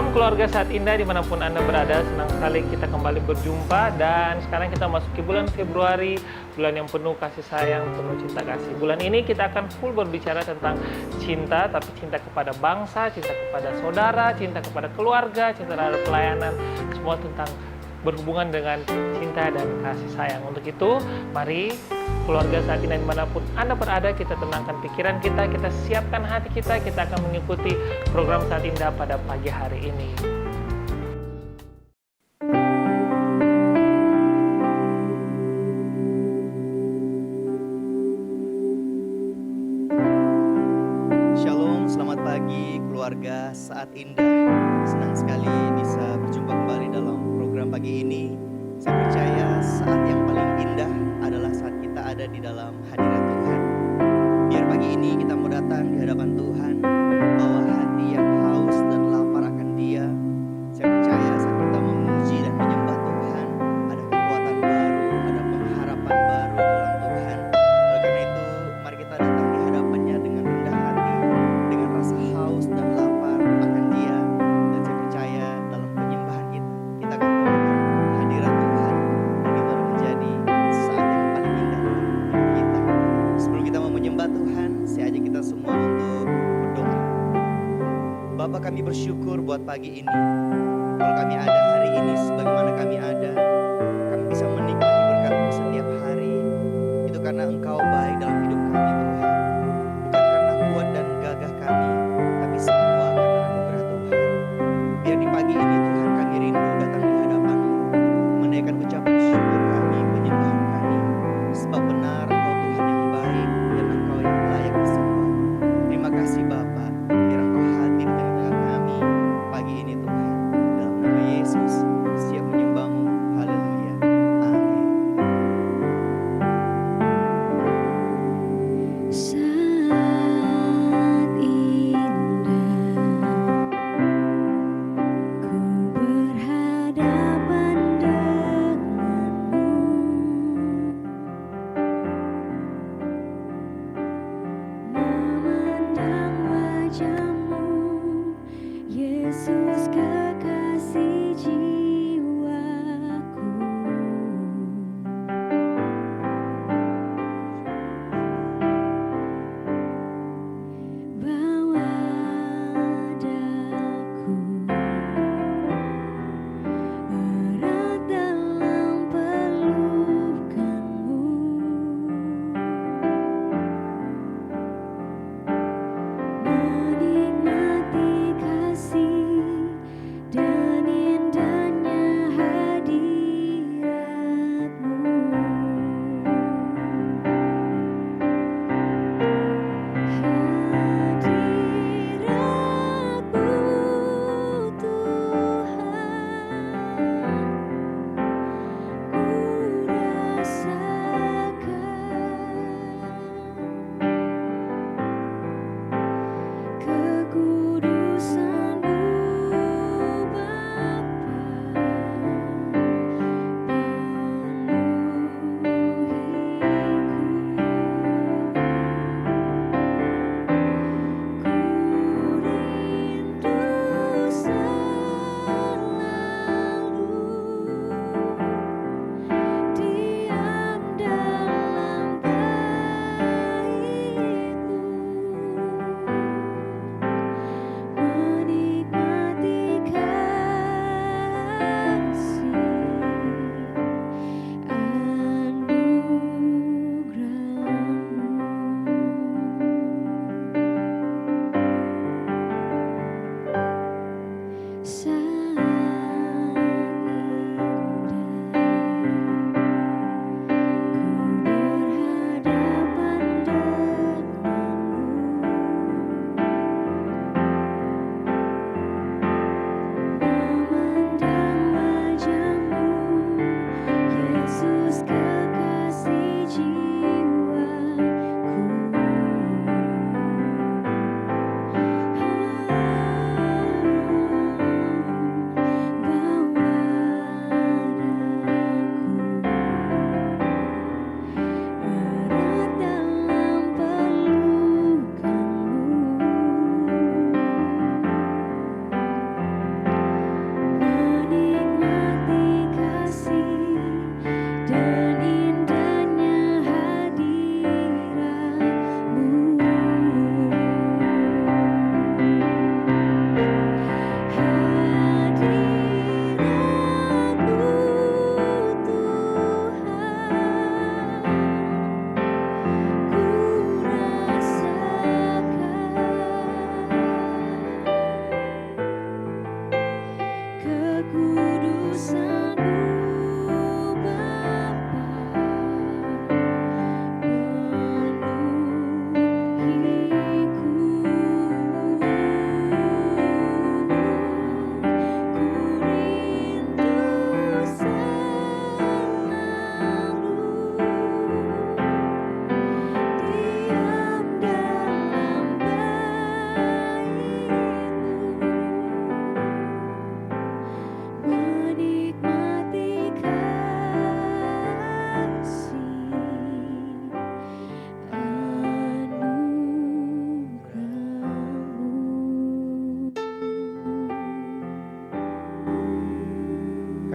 Shalom keluarga Saat Indah dimanapun Anda berada, senang sekali kita kembali berjumpa. Dan sekarang kita masuki bulan Februari, bulan yang penuh kasih sayang, penuh cinta kasih. Bulan ini kita akan full berbicara tentang cinta, tapi cinta kepada bangsa, cinta kepada saudara, cinta kepada keluarga, cinta terhadap pelayanan, semua tentang berhubungan dengan cinta dan kasih sayang. Untuk itu, mari keluarga Saat Indah dimanapun Anda berada, kita tenangkan pikiran kita siapkan hati kita akan mengikuti program Saat Indah pada pagi hari ini. Shalom, selamat pagi keluarga Saat Indah. Senang sekali bisa berjumpa kembali dalam program pagi ini. Saya percaya saat yang paling indah adalah saat kita ada di dalam hadirat Tuhan. Biar pagi ini kita mau datang di hadapan Tuhan, bawa hati yang haus dan lapar akan Dia. Saya percaya saat kita memuji dan menyembah Tuhan, ada kekuatan baru, ada pengharapan baru dalam Tuhan. Oleh karena itu, mari kita datang di hadapannya dengan rendah hati, dengan rasa haus dan lapar akan Dia. Dan saya percaya dalam penyembahan kita akan menemukan hadirat Tuhan, dan itu akan menjadi saat yang paling indah dalam hidup kita. Sebelum kita mau menyembah Tuhan, saya ajak kita semua untuk berdoa. Bapa, kami bersyukur buat pagi ini. Kalau kami ada hari ini sebagaimana kami ada, kami bisa menikmati berkat-Mu setiap hari. Itu karena Engkau baik dalam hidup kami, Tuhan. Bukan karena kuat dan gagah kami, tapi semua karena anugerah Tuhan. Biar di pagi ini Tuhan kami rindu datang di hadapan-Mu, menaikkan ucapan syukur kami, penyembahan kami. Sebab benar Engkau Tuhan yang baik dan Engkau yang layak disembah. Terima kasih Bapa, biar Engkau hadir di tengah-tengah kami pagi ini Tuhan. Dalam nama Yesus, siap menyembah-Mu. Haleluya. Amin. Saat indah ku berhadapan denganmu, memandang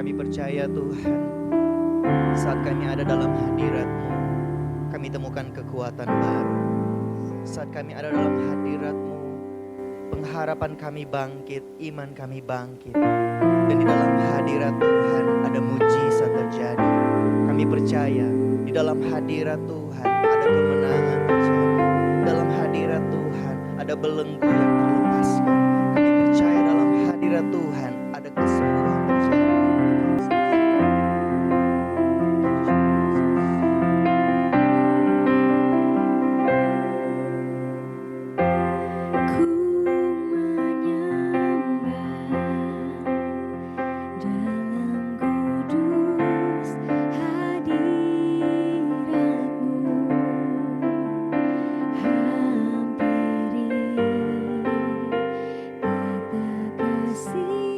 Kami percaya Tuhan, saat kami ada dalam hadirat-Mu, kami temukan kekuatan baru. Saat kami ada dalam hadirat-Mu, pengharapan kami bangkit, iman kami bangkit. Dan di dalam hadirat Tuhan ada mujizat terjadi. Kami percaya di dalam hadirat Tuhan ada kemenangan terjadi. Dalam hadirat Tuhan ada belenggu yang terlepaskan. Kami percaya dalam hadirat Tuhan ada kesembuhan terjadi. Ku menyembah dalam kudus hadirat-Mu, hampiri tata kasih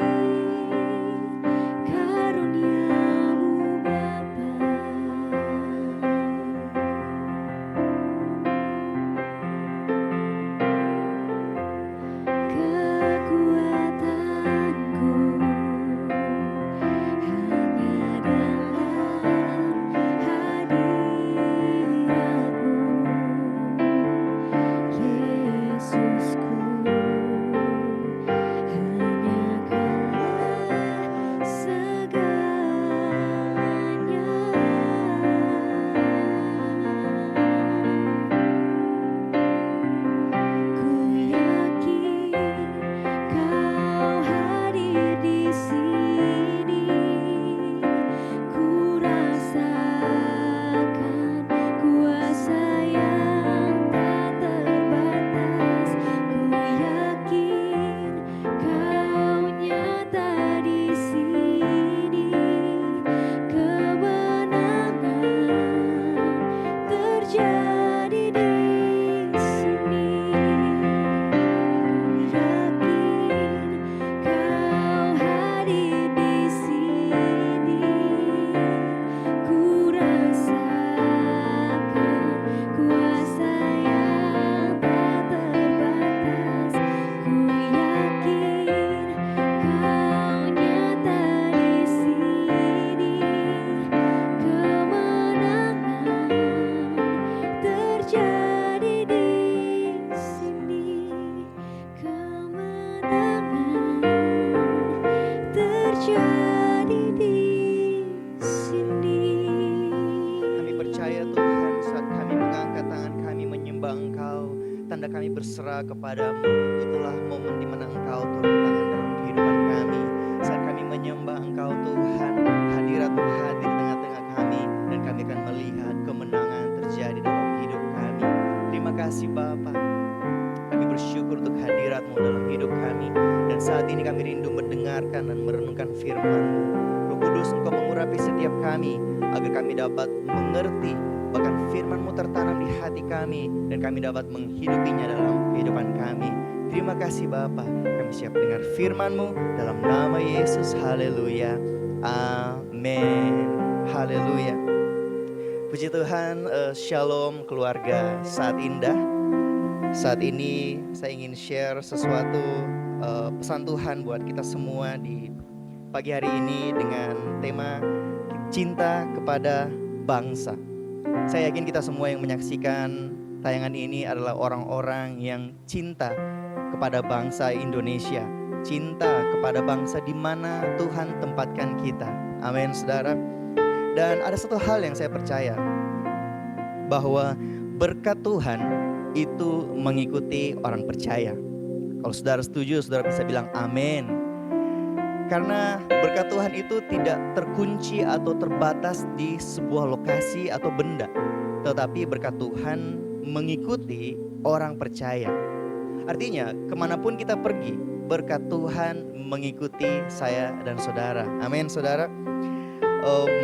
karunia-Mu Bapa. Kekuatanku hanya dalam hadirat-Mu, Yesusku, hanya Kaulah segalanya. Ku yakin Kau hadir di sini. Ku rasakan kuasa yang tak terbatas. Ku yakin Kau nyata di sini. Kemenangan terjadi di sini. Ku yakin Kau hadir di sini. Ku rasakan kuasa yang tak terbatas. Ku yakin Kau nyata di sini. Kemenangan terjadi di sini. Kemenangan terjadi di sini. Kami percaya Tuhan, saat kami mengangkat tangan kami menyembah Engkau, tanda kami berserah kepadamu. Itulah momen di mana Engkau turun tangan dalam kehidupan kami. Saat kami menyembah Engkau Tuhan, hadirat-Mu hadir di tengah-tengah kami, dan kami akan melihat kemenangan terjadi dalam hidup kami. Terima kasih Bapa. Kami bersyukur untuk hadirat-Mu dalam hidup kami. Dan saat ini kami rindu mendengarkan dan merenungkan firman-Mu. Roh Kudus, Engkau mengurapi setiap kami agar kami dapat mengerti, bahkan firman-Mu tertanam di hati kami dan kami dapat menghidupinya dalam kehidupan kami. Terima kasih Bapa. Kami siap dengar firman-Mu dalam nama Yesus. Haleluya. Amin. Haleluya. Puji Tuhan, shalom keluarga Saat Indah. Saat ini saya ingin share sesuatu pesan Tuhan buat kita semua di pagi hari ini dengan tema cinta kepada bangsa. Saya yakin kita semua yang menyaksikan tayangan ini adalah orang-orang yang cinta kepada bangsa Indonesia, cinta kepada bangsa di mana Tuhan tempatkan kita. Amin, saudara. Dan ada satu hal yang saya percaya, bahwa berkat Tuhan itu mengikuti orang percaya. Kalau saudara setuju, saudara bisa bilang amin. Karena berkat Tuhan itu tidak terkunci atau terbatas di sebuah lokasi atau benda, tetapi berkat Tuhan mengikuti orang percaya. Artinya kemanapun kita pergi, berkat Tuhan mengikuti saya dan saudara. Amin, saudara.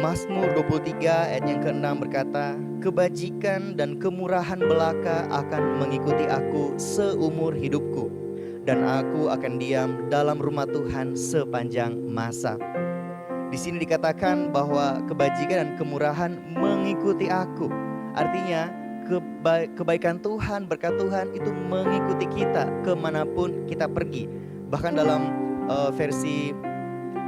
Mazmur 23 ayat yang ke-6 berkata, kebajikan dan kemurahan belaka akan mengikuti aku seumur hidupku, dan aku akan diam dalam rumah Tuhan sepanjang masa. Di sini dikatakan bahwa kebajikan dan kemurahan mengikuti aku. Artinya kebaikan Tuhan, berkat Tuhan itu mengikuti kita kemanapun kita pergi. Bahkan dalam versi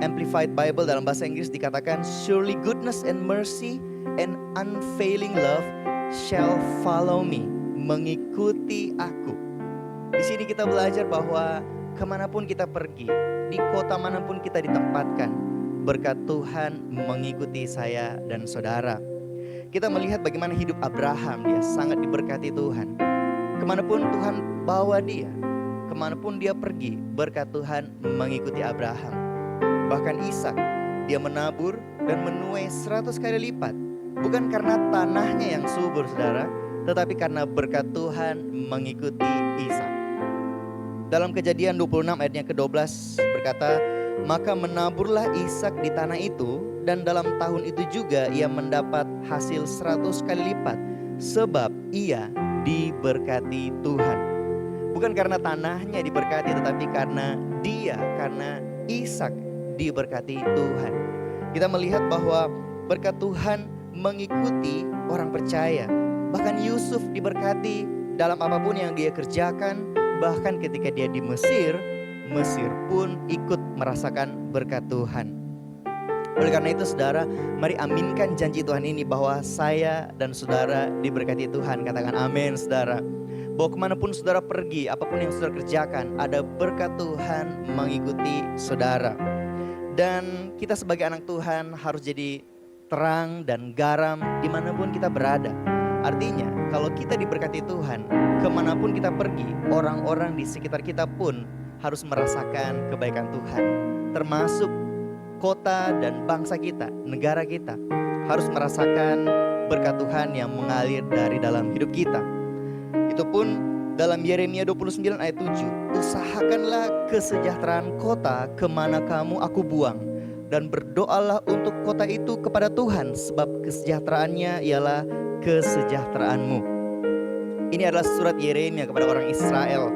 Amplified Bible dalam bahasa Inggris dikatakan, surely goodness and mercy and unfailing love shall follow me, mengikuti aku. Di sini kita belajar bahwa kemanapun kita pergi, di kota manapun kita ditempatkan, berkat Tuhan mengikuti saya dan saudara. Kita melihat bagaimana hidup Abraham, dia sangat diberkati Tuhan. Kemanapun Tuhan bawa dia, kemanapun dia pergi, berkat Tuhan mengikuti Abraham. Bahkan Ishak, dia menabur dan menuai 100 kali lipat. Bukan karena tanahnya yang subur, saudara, tetapi karena berkat Tuhan mengikuti Ishak. Dalam Kejadian 26 ayatnya ke-12 berkata, maka menaburlah Ishak di tanah itu, dan dalam tahun itu juga ia mendapat hasil 100 kali lipat, sebab ia diberkati Tuhan. Bukan karena tanahnya diberkati, tetapi karena Ishak diberkati Tuhan. Kita melihat bahwa berkat Tuhan mengikuti orang percaya. Bahkan Yusuf diberkati dalam apapun yang dia kerjakan. Bahkan ketika dia di Mesir, Mesir pun ikut merasakan berkat Tuhan. Oleh karena itu saudara, mari aminkan janji Tuhan ini bahwa saya dan saudara diberkati Tuhan. Katakan amin saudara. Bahwa kemanapun saudara pergi, apapun yang saudara kerjakan, ada berkat Tuhan mengikuti saudara. Dan kita sebagai anak Tuhan harus jadi terang dan garam dimanapun kita berada. Artinya kalau kita diberkati Tuhan, kemanapun kita pergi, orang-orang di sekitar kita pun harus merasakan kebaikan Tuhan. Termasuk kota dan bangsa kita, negara kita harus merasakan berkat Tuhan yang mengalir dari dalam hidup kita. Itu pun dalam Yeremia 29 ayat 7, usahakanlah kesejahteraan kota kemana kamu aku buang, dan berdoalah untuk kota itu kepada Tuhan, sebab kesejahteraannya ialah kesejahteraanmu. Ini adalah surat Yeremia kepada orang Israel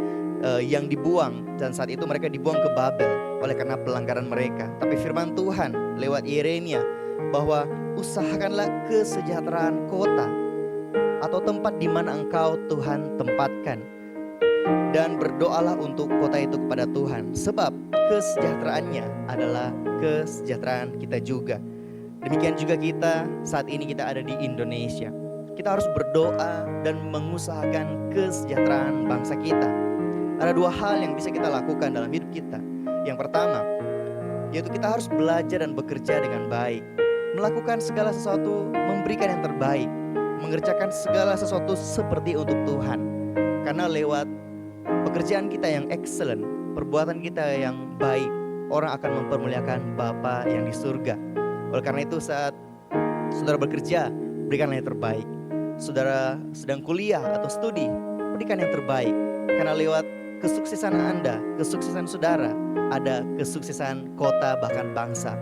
yang dibuang, dan saat itu mereka dibuang ke Babel oleh karena pelanggaran mereka. Tapi firman Tuhan lewat Yeremia bahwa usahakanlah kesejahteraan kota atau tempat di mana engkau Tuhan tempatkan, dan berdoalah untuk kota itu kepada Tuhan, sebab kesejahteraannya adalah kesejahteraan kita juga. Demikian juga kita saat ini kita ada di Indonesia. Kita harus berdoa dan mengusahakan kesejahteraan bangsa kita. Ada dua hal yang bisa kita lakukan dalam hidup kita. Yang pertama, yaitu kita harus belajar dan bekerja dengan baik, melakukan segala sesuatu, memberikan yang terbaik, mengerjakan segala sesuatu seperti untuk Tuhan. Karena lewat pekerjaan kita yang excellent, perbuatan kita yang baik, orang akan mempermuliakan Bapa yang di surga. Oleh karena itu saat saudara bekerja, berikanlah yang terbaik. Saudara sedang kuliah atau studi, berikan yang terbaik. Karena lewat kesuksesan Anda, kesuksesan saudara, ada kesuksesan kota bahkan bangsa.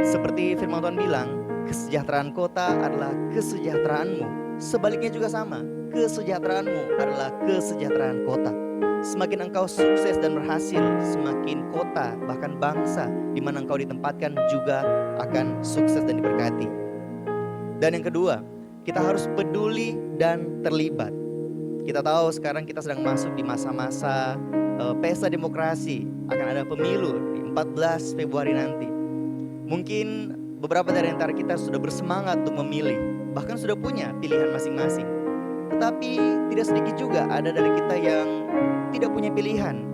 Seperti firman Tuhan bilang, kesejahteraan kota adalah kesejahteraanmu. Sebaliknya juga sama, kesejahteraanmu adalah kesejahteraan kota. Semakin engkau sukses dan berhasil, semakin kota bahkan bangsa di mana engkau ditempatkan juga akan sukses dan diberkati. Dan yang kedua, kita harus peduli dan terlibat. Kita tahu sekarang kita sedang masuk di masa-masa pesta demokrasi. Akan ada pemilu di 14 Februari nanti. Mungkin beberapa dari antara kita sudah bersemangat untuk memilih, bahkan sudah punya pilihan masing-masing. Tetapi tidak sedikit juga ada dari kita yang tidak punya pilihan,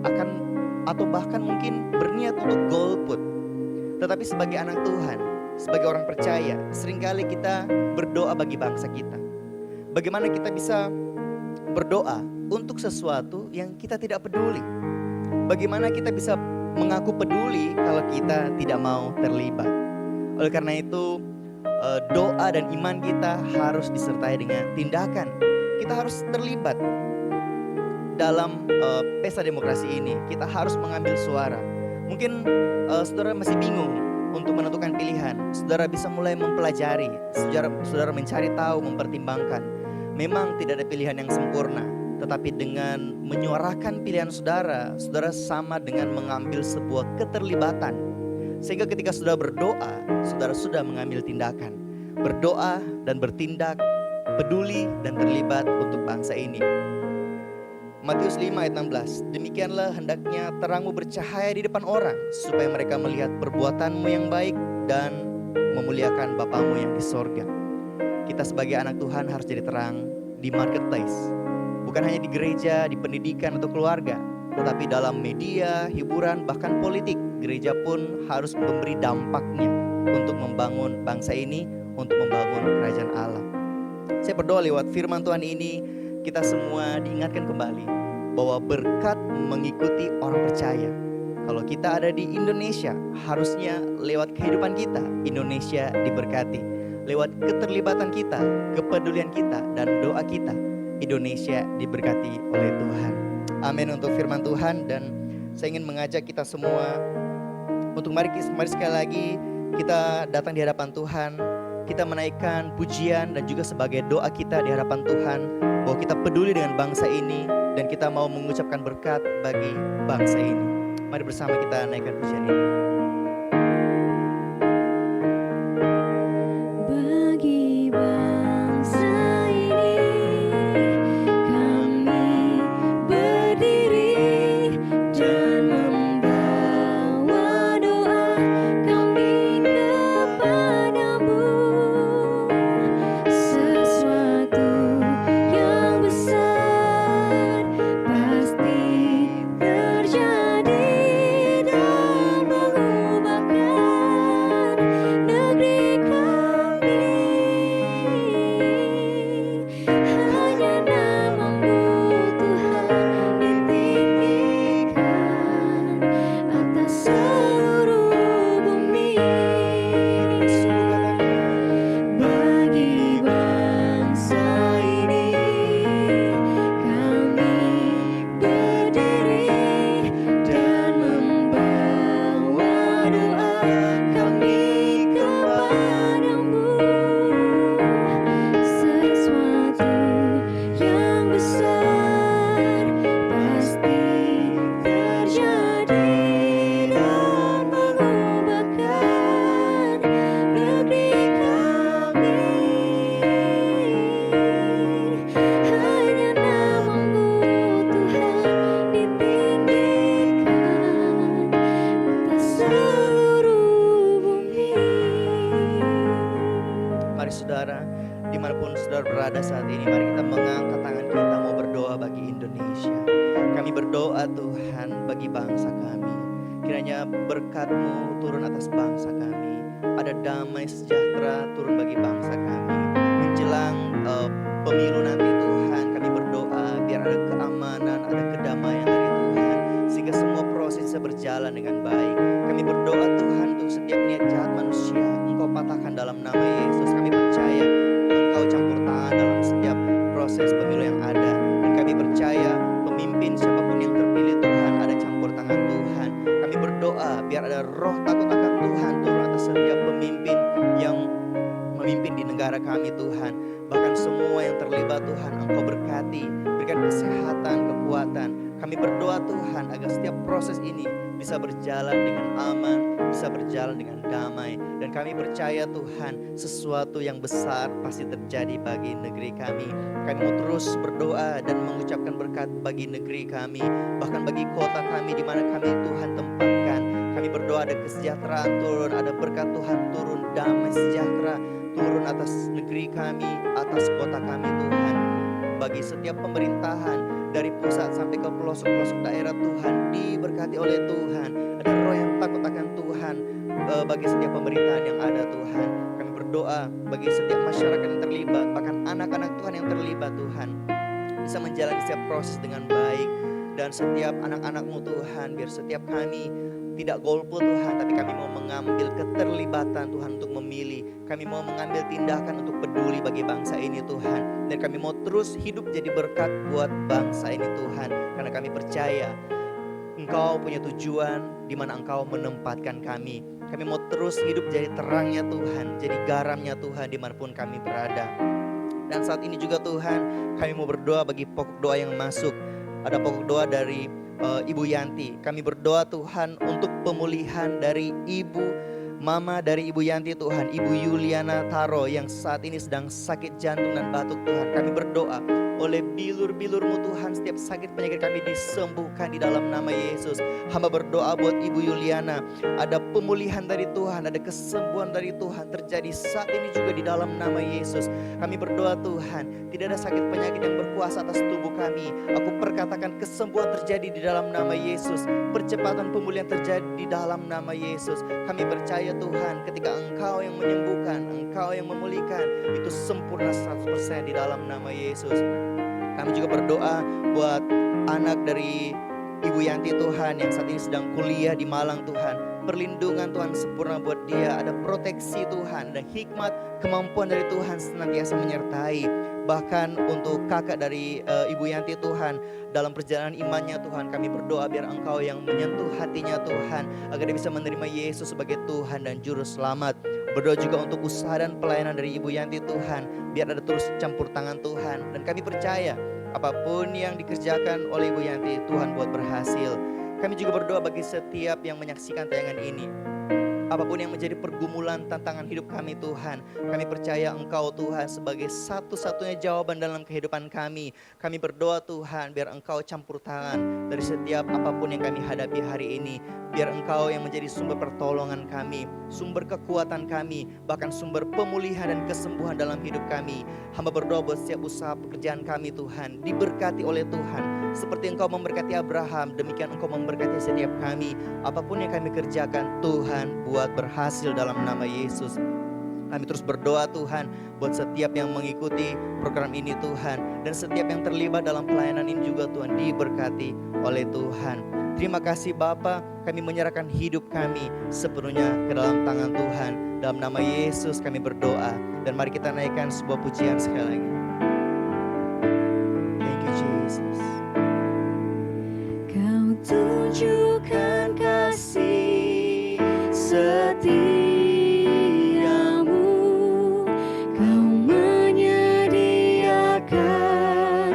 atau bahkan mungkin berniat untuk golput. Tetapi sebagai anak Tuhan, sebagai orang percaya, seringkali kita berdoa bagi bangsa kita. Bagaimana kita bisa berdoa untuk sesuatu yang kita tidak peduli? Bagaimana kita bisa mengaku peduli kalau kita tidak mau terlibat? Oleh karena itu, doa dan iman kita harus disertai dengan tindakan. Kita harus terlibat dalam pesta demokrasi ini. Kita harus mengambil suara. Mungkin saudara masih bingung untuk menentukan pilihan. Saudara bisa mulai mempelajari, saudara mencari tahu, mempertimbangkan. Memang tidak ada pilihan yang sempurna, tetapi dengan menyuarakan pilihan saudara, saudara sama dengan mengambil sebuah keterlibatan. Sehingga ketika saudara berdoa, saudara sudah mengambil tindakan. Berdoa dan bertindak, peduli dan terlibat untuk bangsa ini. Matius 5 ayat 16. Demikianlah hendaknya terangmu bercahaya di depan orang, supaya mereka melihat perbuatanmu yang baik dan memuliakan Bapamu yang di sorga. Kita sebagai anak Tuhan harus jadi terang di marketplace. Bukan hanya di gereja, di pendidikan atau keluarga, tetapi dalam media, hiburan, bahkan politik. Gereja pun harus memberi dampaknya untuk membangun bangsa ini, untuk membangun kerajaan Allah. Saya berdoa lewat firman Tuhan ini, kita semua diingatkan kembali bahwa berkat mengikuti orang percaya. Kalau kita ada di Indonesia, harusnya lewat kehidupan kita, Indonesia diberkati. Lewat keterlibatan kita, kepedulian kita, dan doa kita, Indonesia diberkati oleh Tuhan. Amin untuk firman Tuhan. Dan saya ingin mengajak kita semua untuk mari sekali lagi kita datang di hadapan Tuhan. Kita menaikkan pujian dan juga sebagai doa kita di hadapan Tuhan, bahwa kita peduli dengan bangsa ini dan kita mau mengucapkan berkat bagi bangsa ini. Mari bersama kita naikkan pujian ini. Bagi bangsa ini kami berdiri dan membawa doa kami kepadamu. Sesuatu yang besar pasti terjadi dan mengubahkan negeri kami. Hanya namamu Tuhan ditinggikan atas seluruh bumi. Bagi bangsa ini kami berdiri dan membawa doa kami kepadamu. Sesuatu yang besar pasti terjadi dan mengubahkan negeri kami. Hanya namamu Tuhan ditinggikan atas seluruh bumi. Mari saudara, dimanapun saudara berada saat ini, mari kita mengangkat tangan kita mau berdoa bagi Indonesia. Kami berdoa Tuhan bagi bangsa kami. Kiranya berkat-Mu turun atas bangsa kami. Ada damai sejahtera turun bagi bangsa kami. Menjelang pemilu nanti Tuhan, kami berdoa biar ada keamanan, ada kedamaian dari Tuhan, sehingga semua proses bisa berjalan dengan baik. Kami berdoa Tuhan untuk setiap niat jahat manusia, Engkau patahkan dalam nama Yesus. Kami percaya Engkau campur tangan dalam setiap proses pemilu yang ada. Dan kami percaya pemimpin siapapun yang terpilih Tuhan, ada campur tangan Tuhan. Kami berdoa biar ada roh takut akan Tuhan turun atas setiap pemimpin yang memimpin di negara kami Tuhan. Bahkan semua yang terlibat Tuhan, Engkau berkati, berikan kesehatan, kekuatan. Kami berdoa Tuhan agar setiap proses ini bisa berjalan dengan aman, bisa berjalan dengan damai. Dan kami percaya Tuhan, sesuatu yang besar pasti terjadi bagi negeri kami. Kami mau terus berdoa dan mengucapkan berkat bagi negeri kami, bahkan bagi kota kami di mana kami Tuhan tempatkan. Kami berdoa ada kesejahteraan turun, ada berkat Tuhan turun, damai sejahtera turun atas negeri kami, atas kota kami Tuhan. Bagi setiap pemerintahan dari pusat sampai ke pelosok-pelosok daerah Tuhan, diberkati oleh Tuhan. Ada roh yang takut akan Tuhan bagi setiap pemerintahan yang ada Tuhan. Kami berdoa bagi setiap masyarakat yang terlibat, bahkan anak-anak Tuhan yang terlibat Tuhan, bisa menjalani setiap proses dengan baik. Dan setiap anak-anak-Mu Tuhan, biar setiap kami tidak golput Tuhan, tapi kami mau mengambil keterlibatan Tuhan untuk memilih. Kami mau mengambil tindakan untuk peduli bagi bangsa ini Tuhan. Dan kami mau terus hidup jadi berkat buat bangsa ini Tuhan. Karena kami percaya Engkau punya tujuan di mana Engkau menempatkan kami. Kami mau terus hidup jadi terangnya Tuhan, jadi garamnya Tuhan dimanapun kami berada. Dan saat ini juga Tuhan, kami mau berdoa bagi pokok doa yang masuk. Ada pokok doa dari Ibu Yanti. Kami berdoa Tuhan untuk pemulihan dari Mama dari Ibu Yanti Tuhan, Ibu Yuliana Taro yang saat ini sedang sakit jantung dan batuk Tuhan. Kami berdoa oleh bilur-bilur-Mu Tuhan. Setiap sakit penyakit kami disembuhkan di dalam nama Yesus. Hamba berdoa buat Ibu Yuliana, ada pemulihan dari Tuhan, ada kesembuhan dari Tuhan terjadi saat ini juga di dalam nama Yesus. Kami berdoa Tuhan, tidak ada sakit penyakit yang berkuasa atas tubuh kami. Aku perkatakan kesembuhan terjadi di dalam nama Yesus. Percepatan pemulihan terjadi di dalam nama Yesus. Kami percaya Tuhan, ketika Engkau yang menyembuhkan, Engkau yang memulihkan, itu sempurna 100% di dalam nama Yesus. Kami juga berdoa buat anak dari Ibu Yanti Tuhan yang saat ini sedang kuliah di Malang Tuhan. Perlindungan Tuhan sempurna buat dia, ada proteksi Tuhan dan hikmat kemampuan dari Tuhan senantiasa menyertai. Bahkan untuk kakak dari Ibu Yanti Tuhan, dalam perjalanan imannya Tuhan, kami berdoa biar Engkau yang menyentuh hatinya Tuhan, agar dia bisa menerima Yesus sebagai Tuhan dan Juru Selamat. Berdoa juga untuk usaha dan pelayanan dari Ibu Yanti Tuhan, biar ada terus campur tangan Tuhan. Dan kami percaya apapun yang dikerjakan oleh Ibu Yanti, Tuhan buat berhasil. Kami juga berdoa bagi setiap yang menyaksikan tayangan ini. Apapun yang menjadi pergumulan tantangan hidup kami Tuhan, kami percaya Engkau Tuhan sebagai satu-satunya jawaban dalam kehidupan kami. Kami berdoa Tuhan biar Engkau campur tangan dari setiap apapun yang kami hadapi hari ini. Biar Engkau yang menjadi sumber pertolongan kami, sumber kekuatan kami, bahkan sumber pemulihan dan kesembuhan dalam hidup kami. Hamba berdoa buat setiap usaha pekerjaan kami Tuhan, diberkati oleh Tuhan. Seperti Engkau memberkati Abraham, demikian Engkau memberkati setiap kami. Apapun yang kami kerjakan, Tuhan buat berhasil dalam nama Yesus. Kami terus berdoa Tuhan buat setiap yang mengikuti program ini Tuhan, dan setiap yang terlibat dalam pelayanan ini juga Tuhan diberkati oleh Tuhan. Terima kasih Bapa, kami menyerahkan hidup kami sepenuhnya ke dalam tangan Tuhan. Dalam nama Yesus kami berdoa, dan mari kita naikkan sebuah pujian sekali lagi. Thank you Jesus. Kau tunjukkan kasih setiamu, Kau menyediakan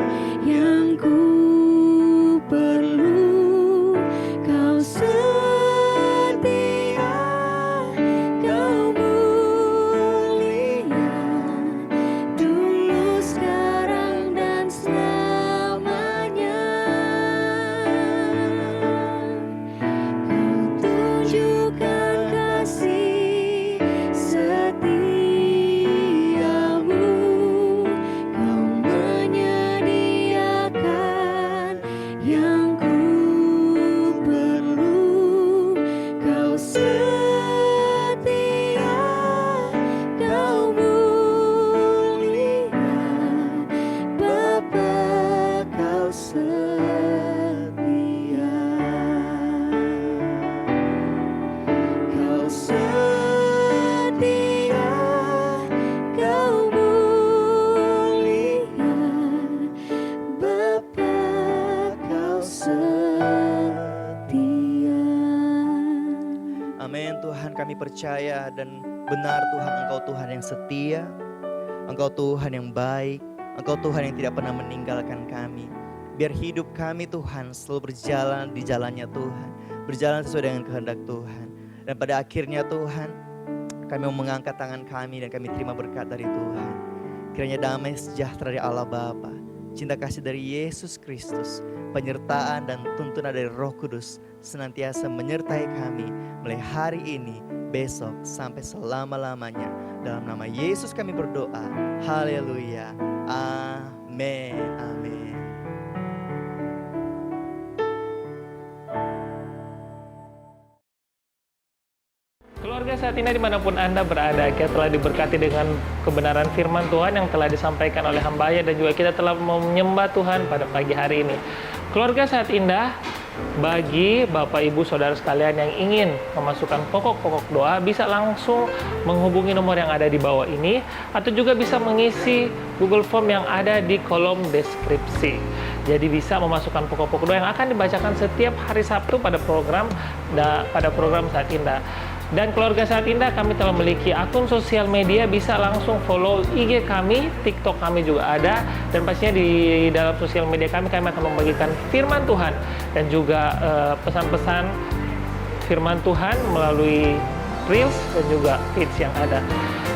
yang ku perlu. Kau setia, Kau mulia, dulu, sekarang, dan selamanya. Kau tunjukkan kasih setiamu, Kau menyediakan yang ku perlu. Kau setia, Kau mulia, Bapa, Kau setia. Kau setia, Kau mulia, Bapa, Kau setia. Amin Tuhan, kami percaya dan benar Tuhan, Engkau Tuhan yang setia, Engkau Tuhan yang baik, Engkau Tuhan yang tidak pernah meninggalkan kami. Biar hidup kami Tuhan selalu berjalan di jalannya Tuhan, berjalan sesuai dengan kehendak Tuhan. Dan pada akhirnya Tuhan, kami mau mengangkat tangan kami dan kami terima berkat dari Tuhan. Kiranya damai sejahtera dari Allah Bapa, cinta kasih dari Yesus Kristus, penyertaan dan tuntunan dari Roh Kudus senantiasa menyertai kami mulai hari ini, besok, sampai selama-lamanya. Dalam nama Yesus kami berdoa. Haleluya. Amin. Amin. Keluarga saat ini dimanapun Anda berada, kita telah diberkati dengan kebenaran firman Tuhan yang telah disampaikan oleh hamba dan juga kita telah menyembah Tuhan pada pagi hari ini. Keluarga saat indah, bagi Bapak Ibu Saudara sekalian yang ingin memasukkan pokok-pokok doa, bisa langsung menghubungi nomor yang ada di bawah ini, atau juga bisa mengisi Google Form yang ada di kolom deskripsi. Jadi bisa memasukkan pokok-pokok doa yang akan dibacakan setiap hari Sabtu pada program Saat Indah. Dan keluarga Saat Indah, kami telah memiliki akun sosial media, bisa langsung follow IG kami, TikTok kami juga ada, dan pastinya di dalam sosial media kami akan membagikan firman Tuhan dan juga pesan-pesan firman Tuhan melalui Reels dan juga Feeds yang ada.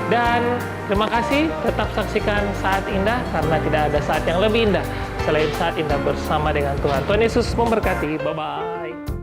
Dan terima kasih, tetap saksikan Saat Indah karena tidak ada saat yang lebih indah selain saat indah bersama dengan Tuhan. Tuhan Yesus memberkati. Bye-bye.